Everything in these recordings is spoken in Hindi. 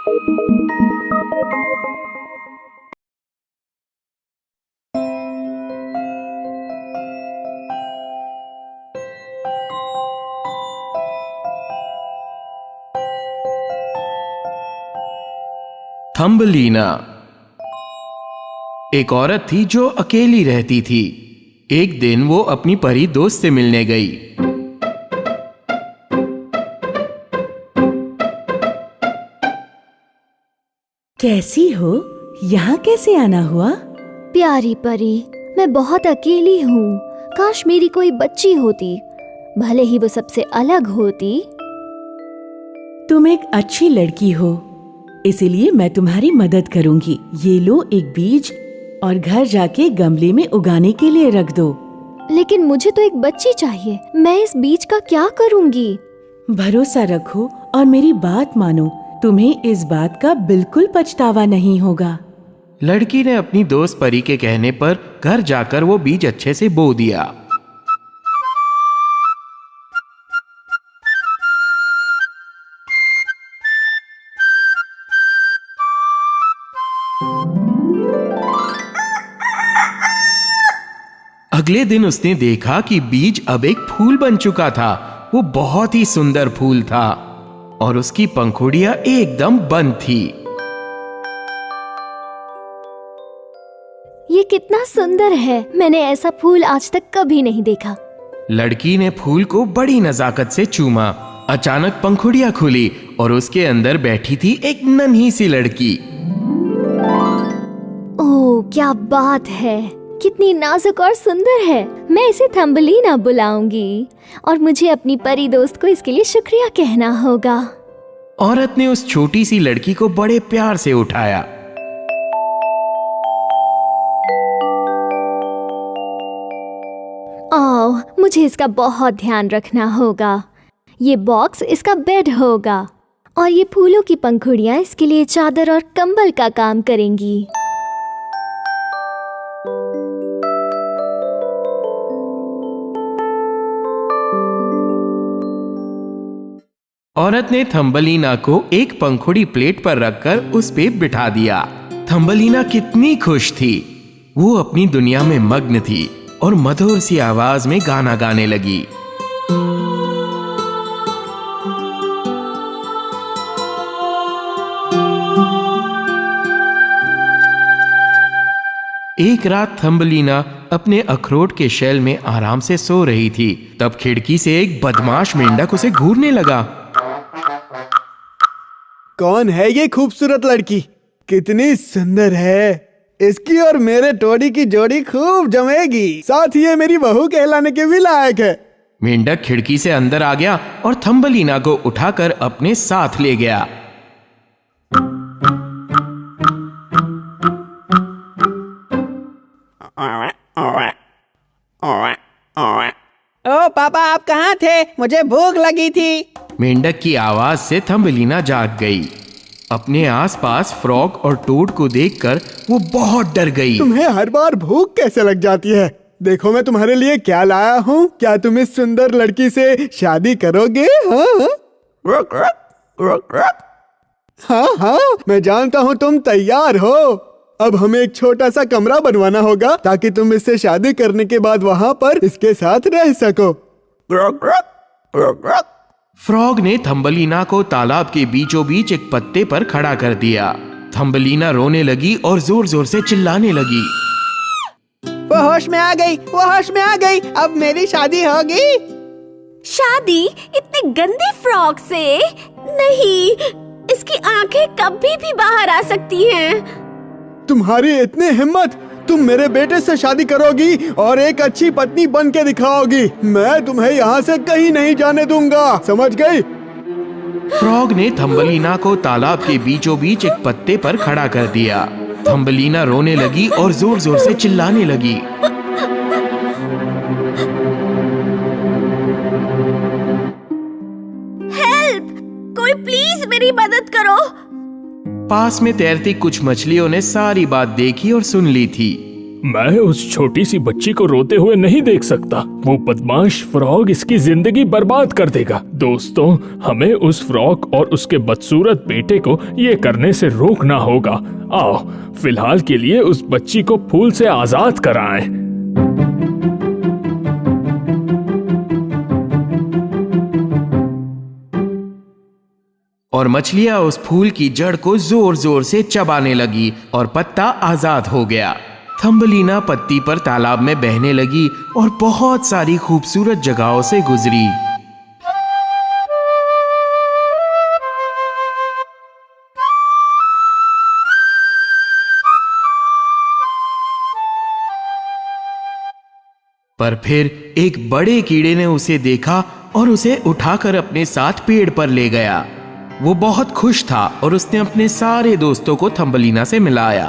थम्बलीना एक औरत थी जो अकेली रहती थी। एक दिन वो अपनी परी दोस्त से मिलने गई। कैसी हो? यहाँ कैसे आना हुआ? प्यारी परी, मैं बहुत अकेली हूँ। काश मेरी कोई बच्ची होती, भले ही वो सबसे अलग होती। तुम एक अच्छी लड़की हो, इसीलिए मैं तुम्हारी मदद करूंगी। ये लो एक बीज और घर जाके गमले में उगाने के लिए रख दो। लेकिन मुझे तो एक बच्ची चाहिए, मैं इस बीज का क्या करूंगी? भरोसा रखो और मेरी बात मानो, तुम्हें इस बात का बिल्कुल पछतावा नहीं होगा। लड़की ने अपनी दोस्त परी के कहने पर घर जाकर वो बीज अच्छे से बो दिया। अगले दिन उसने देखा कि बीज अब एक फूल बन चुका था। वो बहुत ही सुंदर फूल था और उसकी पंखुड़ियां एकदम बंद थी। ये कितना सुंदर है, मैंने ऐसा फूल आज तक कभी नहीं देखा। लड़की ने फूल को बड़ी नजाकत से चूमा। अचानक पंखुड़ियां खुली और उसके अंदर बैठी थी एक नन्ही सी लड़की। ओह, क्या बात है, कितनी नाजुक और सुंदर है। मैं इसे थम्बलीना बुलाऊंगी और मुझे अपनी परी दोस्त को इसके लिए शुक्रिया कहना होगा। औरत ने उस छोटी सी लड़की को बड़े प्यार से उठाया। ओह, मुझे इसका बहुत ध्यान रखना होगा। ये बॉक्स इसका बेड होगा और ये फूलों की पंखुड़ियां इसके लिए चादर और कंबल का काम करेंगी। औरत ने थम्बलीना को एक पंखुड़ी प्लेट पर रखकर उस पे बिठा दिया। थम्बलीना कितनी खुश थी। वो अपनी दुनिया में मग्न थी और मधुर सी आवाज में गाना गाने लगी। एक रात थम्बलीना अपने अखरोट के शेल में आराम से सो रही थी। तब खिड़की से एक बदमाश मेंढक उसे घूरने लगा। कौन है ये खूबसूरत लड़की? कितनी सुंदर है। इसकी और मेरे टोडी की जोड़ी खूब जमेगी। साथ ही ये मेरी बहू कहलाने के भी लायक है। मेंढक खिड़की से अंदर आ गया और थम्बलीना को उठाकर अपने साथ ले गया। ओ पापा, आप कहाँ थे? मुझे भूख लगी थी। मेंढक की आवाज से थम्बलीना जाग गई। अपने आसपास फ्रॉग और टोड को देखकर वो बहुत डर गई। तुम्हें हर बार भूख कैसे लग जाती है? देखो मैं तुम्हारे लिए क्या लाया हूँ। क्या तुम इस सुंदर लड़की से शादी करोगे? हाँ हाँ, मैं जानता हूँ तुम तैयार हो। अब हमें एक छोटा सा कमरा बनवाना होगा ताकि तुम इससे शादी करने के बाद वहाँ पर इसके साथ रह सको। फ्रॉग ने थम्बलीना को तालाब के बीचों बीच एक पत्ते पर खड़ा कर दिया। थम्बलीना रोने लगी और जोर जोर से चिल्लाने लगी। वो होश में आ गई, वो होश में आ गई। अब मेरी शादी होगी। शादी इतने गंदे फ्रॉग से? नहीं, इसकी आंखें कभी भी बाहर आ सकती हैं। तुम्हारी इतनी हिम्मत! तुम मेरे बेटे से शादी करोगी और एक अच्छी पत्नी बन के दिखाओगी। मैं तुम्हें यहाँ से कहीं नहीं जाने दूंगा, समझ गई? फ्रॉग ने थम्बलीना को तालाब के बीचों बीच एक पत्ते पर खड़ा कर दिया। थम्बलीना रोने लगी और जोर जोर से चिल्लाने लगी। हेल्प! कोई प्लीज मेरी मदद करो। पास में तैरती कुछ मछलियों ने सारी बात देखी और सुन ली थी। मैं उस छोटी सी बच्ची को रोते हुए नहीं देख सकता। वो बदमाश फ्रॉग इसकी जिंदगी बर्बाद कर देगा। दोस्तों, हमें उस फ्रॉग और उसके बदसूरत बेटे को ये करने से रोकना होगा। आओ, फिलहाल के लिए उस बच्ची को फूल से आजाद कराएं। और मछलियां उस फूल की जड़ को जोर जोर से चबाने लगी और पत्ता आजाद हो गया। थम्बलीना पत्ती पर तालाब में बहने लगी और बहुत सारी खूबसूरत जगहों से गुजरी। पर फिर एक बड़े कीड़े ने उसे देखा और उसे उठाकर अपने साथ पेड़ पर ले गया। वो बहुत खुश था और उसने अपने सारे दोस्तों को थम्बलीना से मिलाया।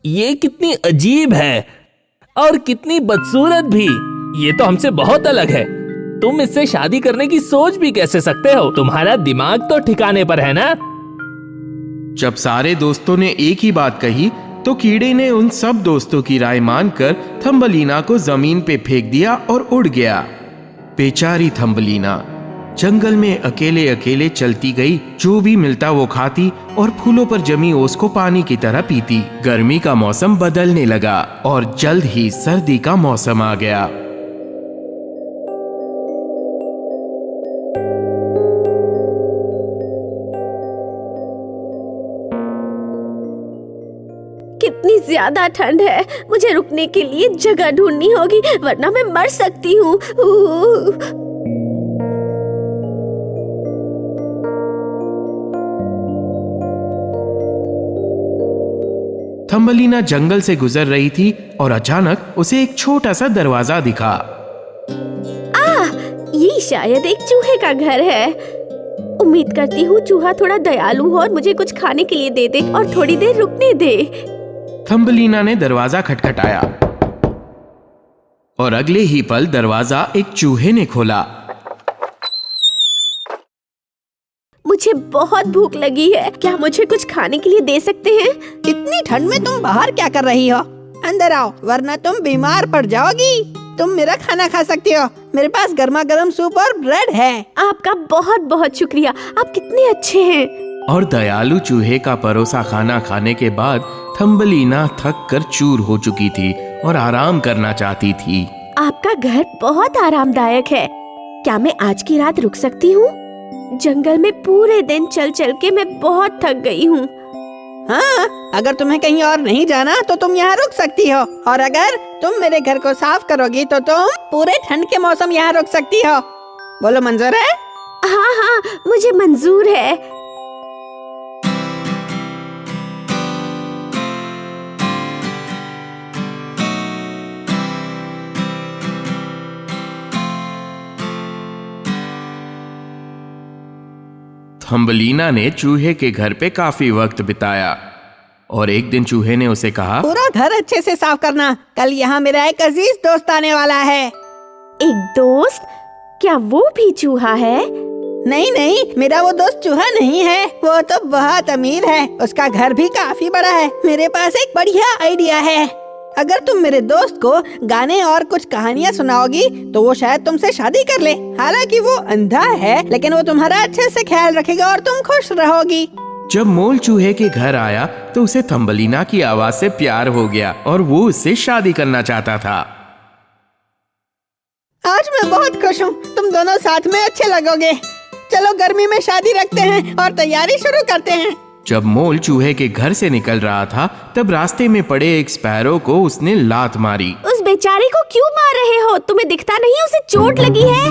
ये कितनी अजीब है और कितनी बदसूरत भी। ये तो हमसे बहुत अलग है। तुम इससे शादी करने की सोच भी कैसे सकते हो? तुम्हारा दिमाग तो ठिकाने पर है ना? जब सारे दोस्तों ने एक ही बात कही तो कीड़े ने उन सब दोस्तों की राय मानकर थम्बलीना को जमीन पे फेंक दिया और उड़ गया। बेचारी थम्बलीना जंगल में अकेले अकेले चलती गई। जो भी मिलता वो खाती और फूलों पर जमी ओस को पानी की तरह पीती। गर्मी का मौसम बदलने लगा और जल्द ही सर्दी का मौसम आ गया। कितनी ज्यादा ठंड है। मुझे रुकने के लिए जगह ढूंढनी होगी वरना मैं मर सकती हूँ। थम्बलीना जंगल से गुजर रही थी और अचानक उसे एक छोटा सा दरवाजा दिखा। ये शायद एक चूहे का घर है। उम्मीद करती हूँ चूहा थोड़ा दयालु हो और मुझे कुछ खाने के लिए दे दे और थोड़ी देर रुकने दे। थम्बलीना ने दरवाजा खटखटाया और अगले ही पल दरवाजा एक चूहे ने खोला। मुझे बहुत भूख लगी है। क्या मुझे कुछ खाने के लिए दे सकते हैं? इतनी ठंड में तुम बाहर क्या कर रही हो? अंदर आओ वरना तुम बीमार पड़ जाओगी। तुम मेरा खाना खा सकती हो। मेरे पास गर्मा गर्म सूप और ब्रेड है। आपका बहुत बहुत शुक्रिया। आप कितने अच्छे हैं। और दयालु चूहे का परोसा खाना खाने के बाद थम्बलीना थक कर चूर हो चुकी थी और आराम करना चाहती थी। आपका घर बहुत आरामदायक है। क्या मैं आज की रात रुक सकती हूँ? जंगल में पूरे दिन चल चल के मैं बहुत थक गई हूँ। हाँ, अगर तुम्हें कहीं और नहीं जाना तो तुम यहाँ रुक सकती हो। और अगर तुम मेरे घर को साफ करोगी तो तुम पूरे ठंड के मौसम यहाँ रुक सकती हो। बोलो, मंजूर है? हाँ हाँ, मुझे मंजूर है। थम्बलीना ने चूहे के घर पे काफी वक्त बिताया और एक दिन चूहे ने उसे कहा, पूरा घर अच्छे से साफ करना। कल यहाँ मेरा एक अजीज दोस्त आने वाला है। एक दोस्त? क्या वो भी चूहा है? नहीं नहीं, मेरा वो दोस्त चूहा नहीं है। वो तो बहुत अमीर है। उसका घर भी काफी बड़ा है। मेरे पास एक बढ़िया आइडिया है। अगर तुम मेरे दोस्त को गाने और कुछ कहानियाँ सुनाओगी तो वो शायद तुमसे शादी कर ले। हालांकि वो अंधा है लेकिन वो तुम्हारा अच्छे से ख्याल रखेगा और तुम खुश रहोगी। जब मोल चूहे के घर आया तो उसे थम्बलीना की आवाज से प्यार हो गया और वो उससे शादी करना चाहता था। आज मैं बहुत खुश हूँ। तुम दोनों साथ में अच्छे लगोगे। चलो गर्मी में शादी रखते हैं और तैयारी शुरू करते हैं। जब मोल चूहे के घर से निकल रहा था तब रास्ते में पड़े एक स्पैरो को उसने लात मारी। उस बेचारे को क्यों मार रहे हो? तुम्हें दिखता नहीं उसे चोट लगी है?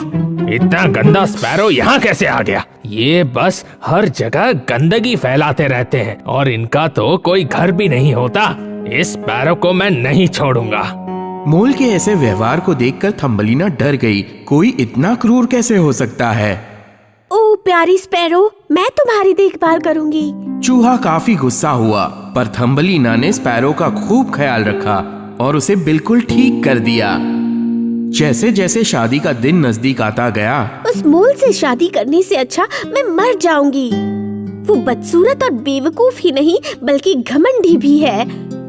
इतना गंदा स्पैरो यहाँ कैसे आ गया? ये बस हर जगह गंदगी फैलाते रहते हैं और इनका तो कोई घर भी नहीं होता। इस स्पैरो को मैं नहीं छोड़ूंगा। मोल के ऐसे व्यवहार को देखकर थम्बलीना डर गई। कोई इतना क्रूर कैसे हो सकता है? ओ प्यारी स्पैरो, मैं तुम्हारी देखभाल करूंगी। चूहा काफी गुस्सा हुआ पर थम्बलीना ने स्पैरो का खूब ख्याल रखा और उसे बिल्कुल ठीक कर दिया। जैसे जैसे शादी का दिन नजदीक आता गया, उस मोल से शादी करने से अच्छा मैं मर जाऊंगी। वो बदसूरत और बेवकूफ ही नहीं बल्कि घमंडी भी है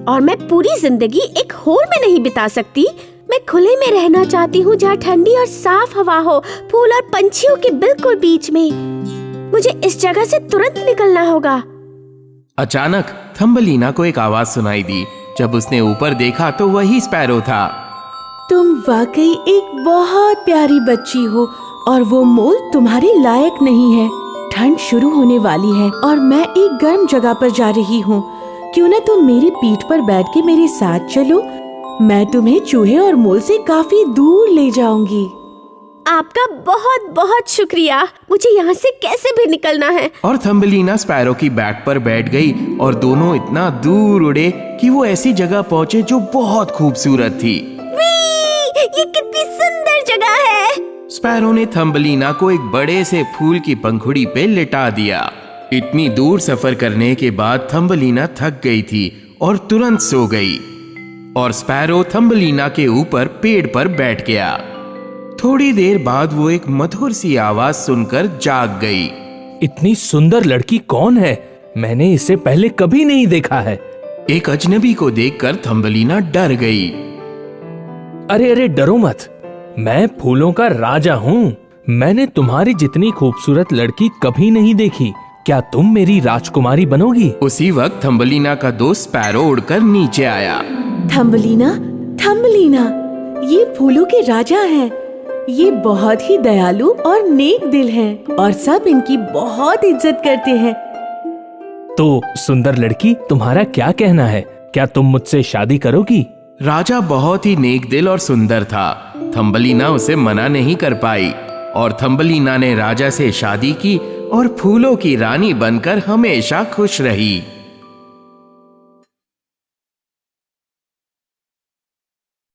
और मैं पूरी जिंदगी एक होर में नहीं बिता सकती। मैं खुले में रहना चाहती हूँ जहाँ ठंडी और साफ हवा हो, फूल और पंछियों के बिल्कुल बीच में। मुझे इस जगह से तुरंत निकलना होगा। अचानक थम्बलीना को एक आवाज सुनाई दी। जब उसने ऊपर देखा तो वही स्पैरो था। तुम वाकई एक बहुत प्यारी बच्ची हो और वो मोल तुम्हारे लायक नहीं है। ठंड शुरू होने वाली है और मैं एक गर्म जगह पर जा रही हूँ। क्यों न तुम मेरी पीठ पर बैठ के मेरे साथ चलो, मैं तुम्हें चूहे और मोल से काफी दूर ले जाऊंगी। आपका बहुत बहुत शुक्रिया। मुझे यहाँ से कैसे भी निकलना है। और थम्बलीना स्पैरो की बैक पर बैठ गई और दोनों इतना दूर उड़े कि वो ऐसी जगह पहुँचे जो बहुत खूबसूरत थी। ये कितनी सुंदर जगह है। स्पैरो ने थम्बलीना को एक बड़े से फूल की पंखुड़ी पे लिटा दिया। इतनी दूर सफर करने के बाद थम्बलीना थक गई थी और तुरंत सो गई और स्पैरो थम्बलीना के ऊपर पेड़ पर बैठ गया। थोड़ी देर बाद वो एक मधुर सी आवाज सुनकर जाग गई। इतनी सुंदर लड़की कौन है? मैंने इसे पहले कभी नहीं देखा है। एक अजनबी को देखकर थम्बलीना डर गई। अरे अरे डरो मत, मैं फूलों का राजा हूँ। मैंने तुम्हारी जितनी खूबसूरत लड़की कभी नहीं देखी। क्या तुम मेरी राजकुमारी बनोगी? उसी वक्त थम्बलीना का दोस्त स्पैरो उड़कर नीचे आया। थम्बलीना, थम्बलीना, ये फूलों के राजा हैं। ये बहुत ही दयालु और नेक दिल हैं और सब इनकी बहुत इज्जत करते हैं। तो सुंदर लड़की, तुम्हारा क्या कहना है? क्या तुम मुझसे शादी करोगी? राजा बहुत ही नेक दिल और सुंदर था। थम्बलीना उसे मना नहीं कर पाई और थम्बलीना ने राजा से शादी की और फूलों की रानी बनकर हमेशा खुश रही।